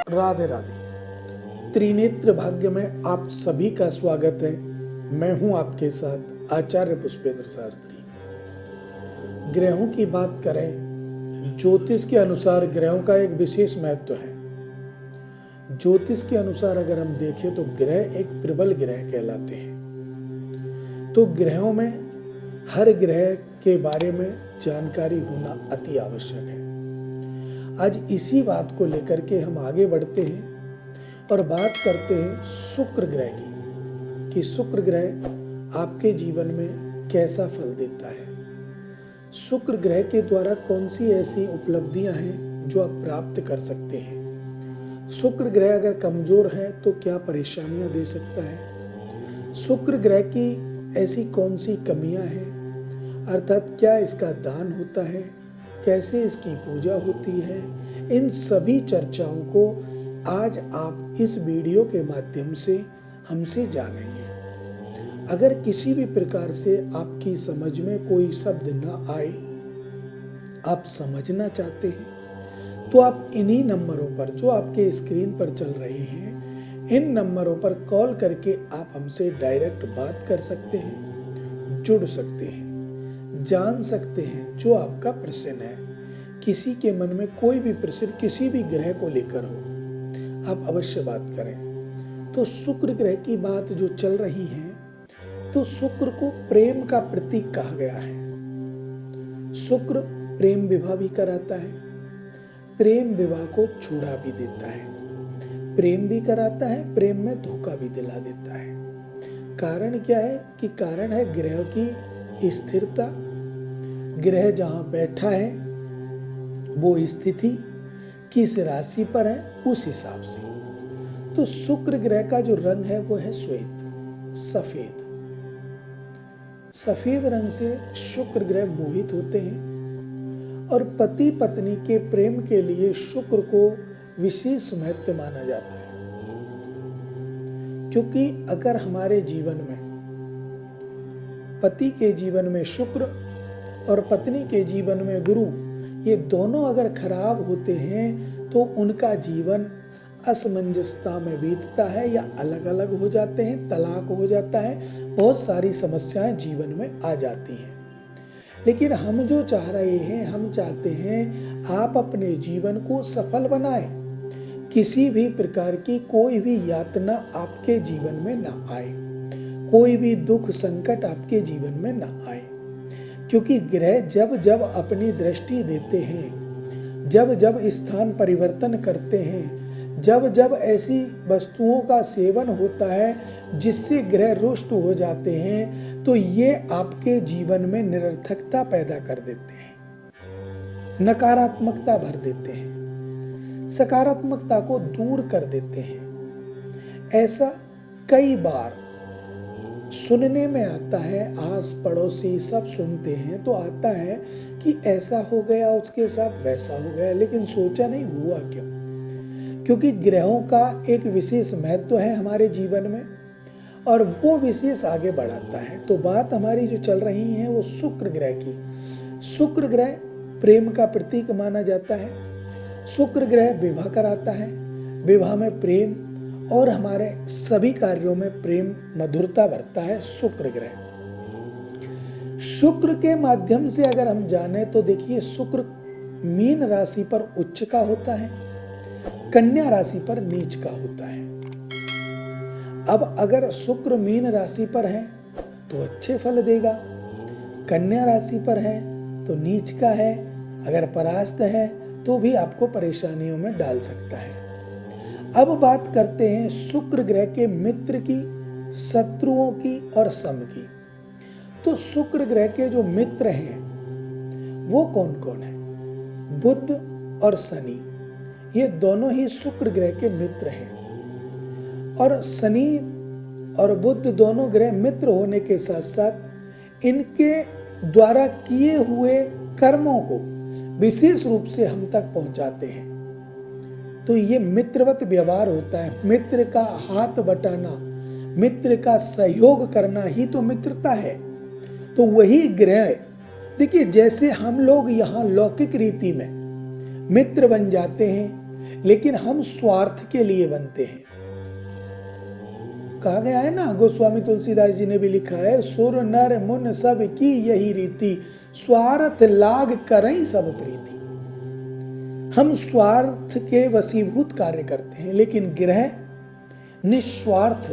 राधे राधे। त्रिनेत्र भाग्य में आप सभी का स्वागत है। मैं हूं आपके साथ आचार्य पुष्पेंद्र शास्त्री। ग्रहों की बात करें, ज्योतिष के अनुसार ग्रहों का एक विशेष महत्व है। ज्योतिष के अनुसार अगर हम देखें तो ग्रह एक प्रबल ग्रह कहलाते हैं। तो ग्रहों में हर ग्रह के बारे में जानकारी होना अति आवश्यक है। आज इसी बात को लेकर के हम आगे बढ़ते हैं और बात करते हैं शुक्र ग्रह की कि शुक्र ग्रह आपके जीवन में कैसा फल देता है। शुक्र ग्रह के द्वारा कौन सी ऐसी उपलब्धियां हैं जो आप प्राप्त कर सकते हैं। शुक्र ग्रह अगर कमजोर है तो क्या परेशानियां दे सकता है। शुक्र ग्रह की ऐसी कौन सी कमियां हैं, अर्थात क्या इसका दान होता है, कैसे इसकी पूजा होती है। इन सभी चर्चाओं को आज आप इस वीडियो के माध्यम से हमसे जानेंगे। अगर किसी भी प्रकार से आपकी समझ में कोई शब्द न आए, आप समझना चाहते हैं, तो आप इन्हीं नंबरों पर जो आपके स्क्रीन पर चल रहे हैं, इन नंबरों पर कॉल करके आप हमसे डायरेक्ट बात कर सकते हैं, जुड़ सकते हैं, जान सकते हैं जो आपका प्रश्न है। किसी के मन में कोई भी प्रश्न किसी भी ग्रह को लेकर हो, आप अवश्य बात करें। तो शुक्र ग्रह की बात जो चल रही है, तो शुक्र को प्रेम का प्रतीक कहा गया है। शुक्र प्रेम विवाह भी कराता है, प्रेम विवाह को छुड़ा भी देता है, प्रेम भी कराता है, प्रेम में धोखा भी दिला देता है। कारण क्या है कि कारण है ग्रह की स्थिरता। ग्रह जहां बैठा है वो स्थिति किस राशि पर है उस हिसाब से। तो शुक्र ग्रह का जो रंग है वो है श्वेत, सफेद। सफेद रंग से शुक्र ग्रह मोहित होते हैं और पति पत्नी के प्रेम के लिए शुक्र को विशेष महत्व माना जाता है। क्योंकि अगर हमारे जीवन में पति के जीवन में शुक्र और पत्नी के जीवन में गुरु, ये दोनों अगर खराब होते हैं तो उनका जीवन असमंजसता में बीतता है या अलग अलग हो जाते हैं, तलाक हो जाता है, बहुत सारी समस्याएं जीवन में आ जाती हैं। लेकिन हम जो चाह रहे हैं, हम चाहते हैं आप अपने जीवन को सफल बनाएं। किसी भी प्रकार की कोई भी यातना आपके जीवन में ना आए, कोई भी दुख संकट आपके जीवन में ना आए। क्योंकि ग्रह जब जब अपनी दृष्टि देते हैं, जब जब स्थान परिवर्तन करते हैं, जब जब ऐसी वस्तुओं का सेवन होता है जिससे ग्रह रुष्ट हो जाते हैं, तो ये आपके जीवन में निरर्थकता पैदा कर देते हैं, नकारात्मकता भर देते हैं, सकारात्मकता को दूर कर देते हैं। ऐसा कई बार सुनने में आता है, आस पड़ोसी सब सुनते हैं तो आता है कि ऐसा हो गया, उसके साथ वैसा हो गया, लेकिन सोचा नहीं हुआ क्यों। क्योंकि ग्रहों का एक विशेष महत्व है हमारे जीवन में और वो विशेष आगे बढ़ाता है। तो बात हमारी जो चल रही है वो शुक्र ग्रह की। शुक्र ग्रह प्रेम का प्रतीक माना जाता है। शुक्र ग्रह विवाह कराता है, विवाह में प्रेम और हमारे सभी कार्यों में प्रेम मधुरता भरता है शुक्र ग्रह। शुक्र के माध्यम से अगर हम जाने तो देखिए, शुक्र मीन राशि पर उच्च का होता है, कन्या राशि पर नीच का होता है। अब अगर शुक्र मीन राशि पर है तो अच्छे फल देगा, कन्या राशि पर है तो नीच का है, अगर परास्त है तो भी आपको परेशानियों में डाल सकता है। अब बात करते हैं शुक्र ग्रह के मित्र की, शत्रुओं की और सम की। तो शुक्र ग्रह के जो मित्र हैं वो कौन कौन है? बुध और शनि, ये दोनों ही शुक्र ग्रह के मित्र हैं। और शनि और बुध दोनों ग्रह मित्र होने के साथ साथ इनके द्वारा किए हुए कर्मों को विशेष रूप से हम तक पहुंचाते हैं। तो ये मित्रवत व्यवहार होता है। मित्र का हाथ बटाना, मित्र का सहयोग करना ही तो मित्रता है। तो वही ग्रह, देखिए जैसे हम लोग यहाँ लौकिक रीति में मित्र बन जाते हैं, लेकिन हम स्वार्थ के लिए बनते हैं। कहा गया है ना, गोस्वामी तुलसीदास जी ने भी लिखा है, सुर नर मुन सब की यही रीति, स्वार्थ लाग करई सब प्रीति। हम स्वार्थ के वशीभूत कार्य करते हैं, लेकिन ग्रह निस्वार्थ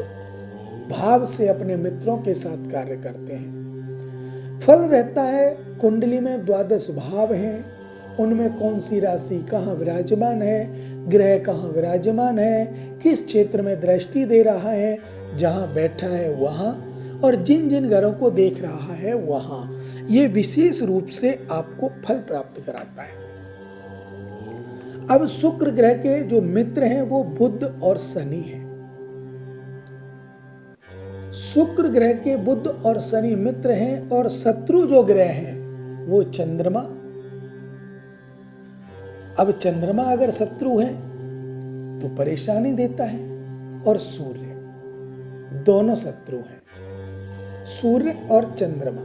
भाव से अपने मित्रों के साथ कार्य करते हैं। फल रहता है, कुंडली में 12 भाव हैं, उनमें कौन सी राशि कहाँ विराजमान है, ग्रह कहाँ विराजमान है, किस क्षेत्र में दृष्टि दे रहा है, जहां बैठा है वहां, और जिन जिन घरों को देख रहा है वहां, ये विशेष रूप से आपको फल प्राप्त कराता है। अब शुक्र ग्रह के जो मित्र हैं वो बुध और शनि हैं। शुक्र ग्रह के बुध और शनि मित्र हैं, और शत्रु जो ग्रह हैं वो चंद्रमा। अब चंद्रमा अगर शत्रु है तो परेशानी देता है, और सूर्य, दोनों शत्रु हैं, सूर्य और चंद्रमा।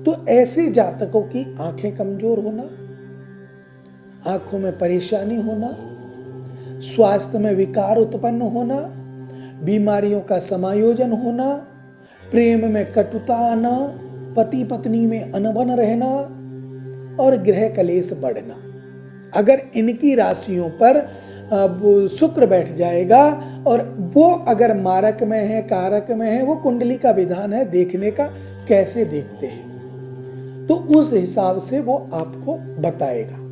तो ऐसे जातकों की आंखें कमजोर होना, आंखों में परेशानी होना, स्वास्थ्य में विकार उत्पन्न होना, बीमारियों का समायोजन होना, प्रेम में कटुता आना, पति पत्नी में अनबन रहना, और गृह कलेश बढ़ना, अगर इनकी राशियों पर शुक्र बैठ जाएगा, और वो अगर मारक में है, कारक में है, वो कुंडली का विधान है देखने का, कैसे देखते हैं, तो उस हिसाब से वो आपको बताएगा।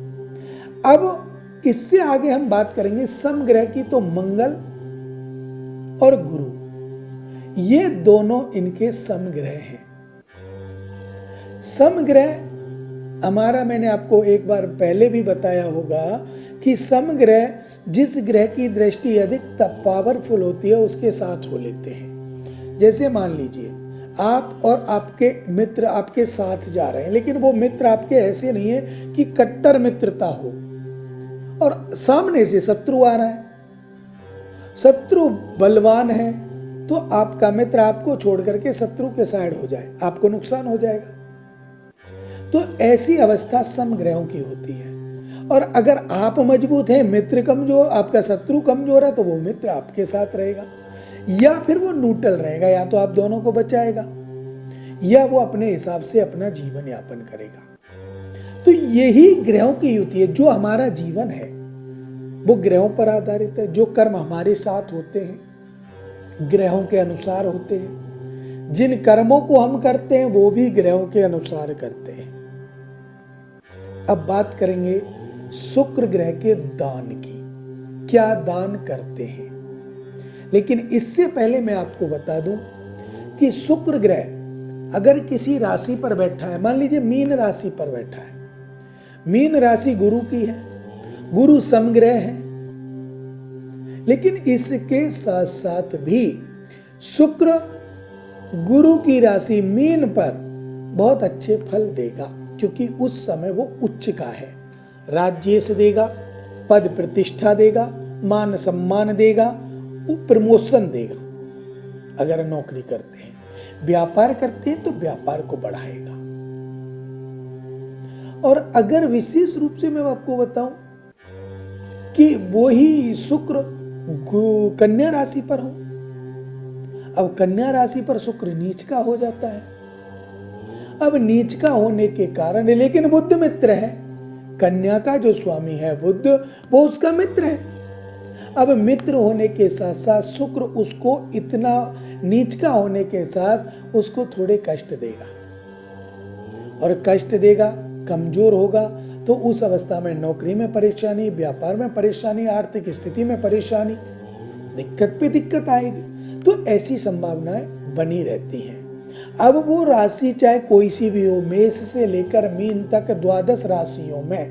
अब इससे आगे हम बात करेंगे समग्रह की, तो मंगल और गुरु, ये दोनों इनके समग्रह हैं। समग्रह हमारा, मैंने आपको एक बार पहले भी बताया होगा कि समग्रह जिस ग्रह की दृष्टि अधिक पावरफुल होती है उसके साथ हो लेते हैं। जैसे मान लीजिए आप और आपके मित्र आपके साथ जा रहे हैं, लेकिन वो मित्र आपके ऐसे नहीं है कि कट्टर मित्रता हो, और सामने से शत्रु आ रहा है, शत्रु बलवान है, तो आपका मित्र आपको छोड़ करके शत्रु के साइड हो जाए, आपको नुकसान हो जाएगा। तो ऐसी अवस्था समग्रहों की होती है। और अगर आप मजबूत हैं, मित्र कमजोर, आपका शत्रु कमजोर है, तो वो मित्र आपके साथ रहेगा, या फिर वो न्यूट्रल रहेगा, या तो आप दोनों को बचाएगा, या वो अपने हिसाब से अपना जीवन यापन करेगा। तो यही ग्रहों की युति है। जो हमारा जीवन है वो ग्रहों पर आधारित है। जो कर्म हमारे साथ होते हैं ग्रहों के अनुसार होते हैं। जिन कर्मों को हम करते हैं वो भी ग्रहों के अनुसार करते हैं। अब बात करेंगे शुक्र ग्रह के दान की, क्या दान करते हैं। लेकिन इससे पहले मैं आपको बता दूं कि शुक्र ग्रह अगर किसी राशि पर बैठा है, मान लीजिए मीन राशि पर बैठा है, मीन राशि गुरु की है, गुरु समग्रह है, लेकिन इसके साथ साथ भी शुक्र गुरु की राशि मीन पर बहुत अच्छे फल देगा, क्योंकि उस समय वो उच्च का है। राज्येश देगा, पद प्रतिष्ठा देगा, मान सम्मान देगा, प्रमोशन देगा। अगर नौकरी करते हैं, व्यापार करते हैं तो व्यापार को बढ़ाएगा। और अगर विशेष रूप से मैं आपको बताऊं कि वो ही शुक्र कन्या राशि पर हो, अब कन्या राशि पर शुक्र नीच का हो जाता है। अब नीच का होने के कारण, लेकिन बुध मित्र है, कन्या का जो स्वामी है बुध, वो उसका मित्र है। अब मित्र होने के साथ साथ शुक्र उसको इतना नीच का होने के साथ उसको थोड़े कष्ट देगा, और कष्ट देगा, कमजोर होगा, तो उस अवस्था में नौकरी में परेशानी, व्यापार में परेशानी, आर्थिक स्थिति में परेशानी, दिक्कत पे दिक्कत आएगी। तो ऐसी संभावनाएं बनी रहती हैं। अब वो राशि चाहे कोई सी भी हो, मेष से लेकर मीन तक 12 राशियों में,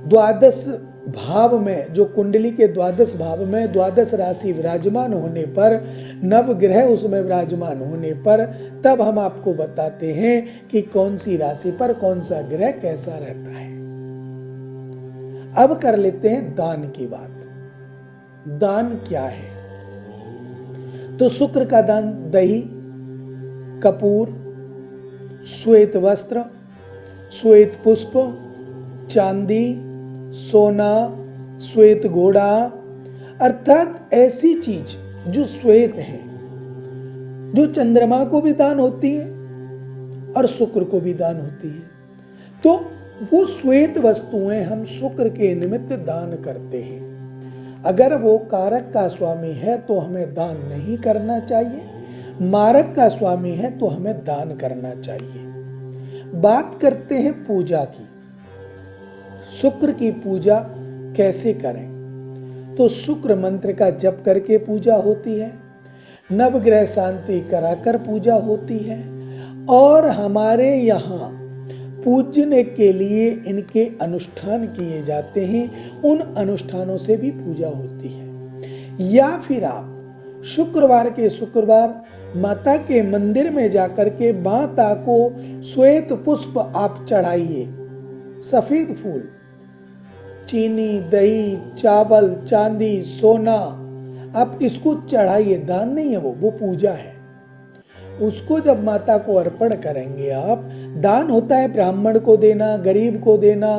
12 भाव में, जो कुंडली के 12 भाव में 12 राशि विराजमान होने पर, नव ग्रह उसमें विराजमान होने पर, तब हम आपको बताते हैं कि कौन सी राशि पर कौन सा ग्रह कैसा रहता है। अब कर लेते हैं दान की बात। दान क्या है? तो शुक्र का दान दही, कपूर, श्वेत वस्त्र, श्वेत पुष्प, चांदी, सोना, श्वेत घोड़ा, अर्थात ऐसी चीज जो श्वेत है, जो चंद्रमा को भी दान होती है और शुक्र को भी दान होती है। तो वो श्वेत वस्तुएं हम शुक्र के निमित्त दान करते हैं। अगर वो कारक का स्वामी है तो हमें दान नहीं करना चाहिए, मारक का स्वामी है तो हमें दान करना चाहिए। बात करते हैं पूजा की। शुक्र की पूजा कैसे करें? तो शुक्र मंत्र का जप करके पूजा होती है, नवग्रह शांति कराकर पूजा होती है, और हमारे यहाँ पूजने के लिए इनके अनुष्ठान किए जाते हैं, उन अनुष्ठानों से भी पूजा होती है। या फिर आप शुक्रवार के शुक्रवार माता के मंदिर में जाकर के माता को श्वेत पुष्प आप चढ़ाइए, सफेद फूल, चीनी, दही, चावल, चांदी, सोना, आप इसको चढ़ाइए। दान नहीं है वो पूजा है। उसको जब माता को अर्पण करेंगे आप, दान होता है ब्राह्मण को देना, गरीब को देना,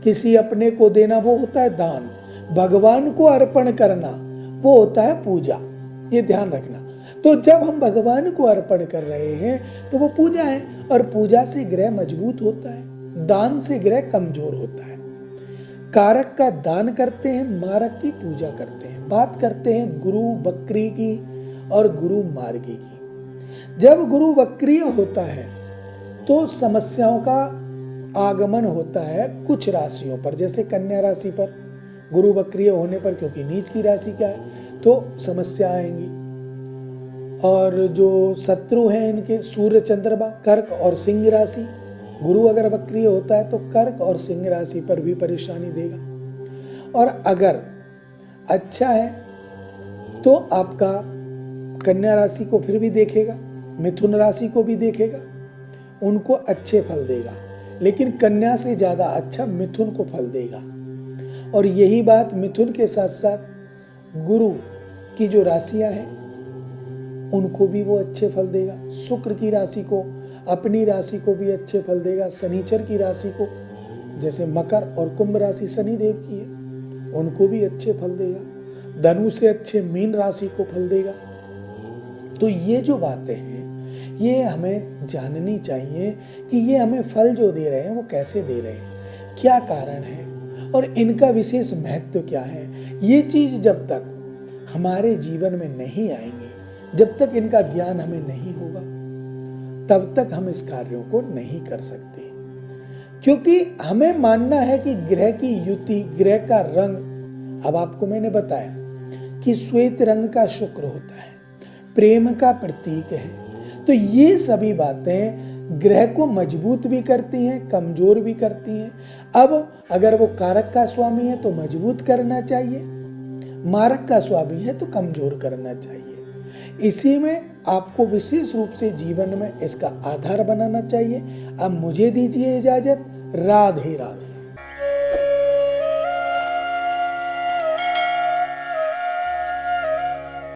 किसी अपने को देना, वो होता है दान। भगवान को अर्पण करना वो होता है पूजा, ये ध्यान रखना। तो जब हम भगवान को अर्पण कर रहे हैं तो वो पूजा है, और पूजा से ग्रह मजबूत होता है, दान से ग्रह कमजोर होता है। कारक का दान करते हैं, मारक की पूजा करते हैं। बात करते हैं गुरु वक्री की और गुरु मार्गी की। जब गुरु वक्रीय होता है तो समस्याओं का आगमन होता है कुछ राशियों पर, जैसे कन्या राशि पर गुरु वक्रीय होने पर, क्योंकि नीच की राशि क्या है, तो समस्या आएंगी। और जो शत्रु हैं इनके सूर्य, चंद्रमा, कर्क और सिंह राशि, गुरु अगर वक्रीय होता है तो कर्क और सिंह राशि पर भी परेशानी देगा। और अगर अच्छा है तो आपका कन्या राशि को फिर भी देखेगा, मिथुन राशि को भी देखेगा, उनको अच्छे फल देगा, लेकिन कन्या से ज्यादा अच्छा मिथुन को फल देगा। और यही बात मिथुन के साथ साथ गुरु की जो राशियां हैं उनको भी वो अच्छे फल देगा। शुक्र की राशि को, अपनी राशि को भी अच्छे फल देगा। शनिचर की राशि को, जैसे मकर और कुंभ राशि शनिदेव की है, उनको भी अच्छे फल देगा। धनु से अच्छे मीन राशि को फल देगा। तो ये जो बातें हैं ये हमें जाननी चाहिए कि ये हमें फल जो दे रहे हैं वो कैसे दे रहे हैं, क्या कारण है और इनका विशेष महत्व क्या है। ये चीज जब तक हमारे जीवन में नहीं आएंगी, जब तक इनका ज्ञान हमें नहीं होगा, तब तक हम इस कार्यों को नहीं कर सकते। क्योंकि हमें मानना है कि ग्रह की युति, ग्रह का रंग, अब आपको मैंने बताया कि श्वेत रंग का शुक्र होता है, प्रेम का प्रतीक है। तो ये सभी बातें ग्रह को मजबूत भी करती हैं, कमजोर भी करती हैं। अब अगर वो कारक का स्वामी है तो मजबूत करना चाहिए, मारक का स्वामी है तो कमजोर करना चाहिए। इसी में आपको विशेष रूप से जीवन में इसका आधार बनाना चाहिए। अब मुझे दीजिए इजाजत। राधे राधे।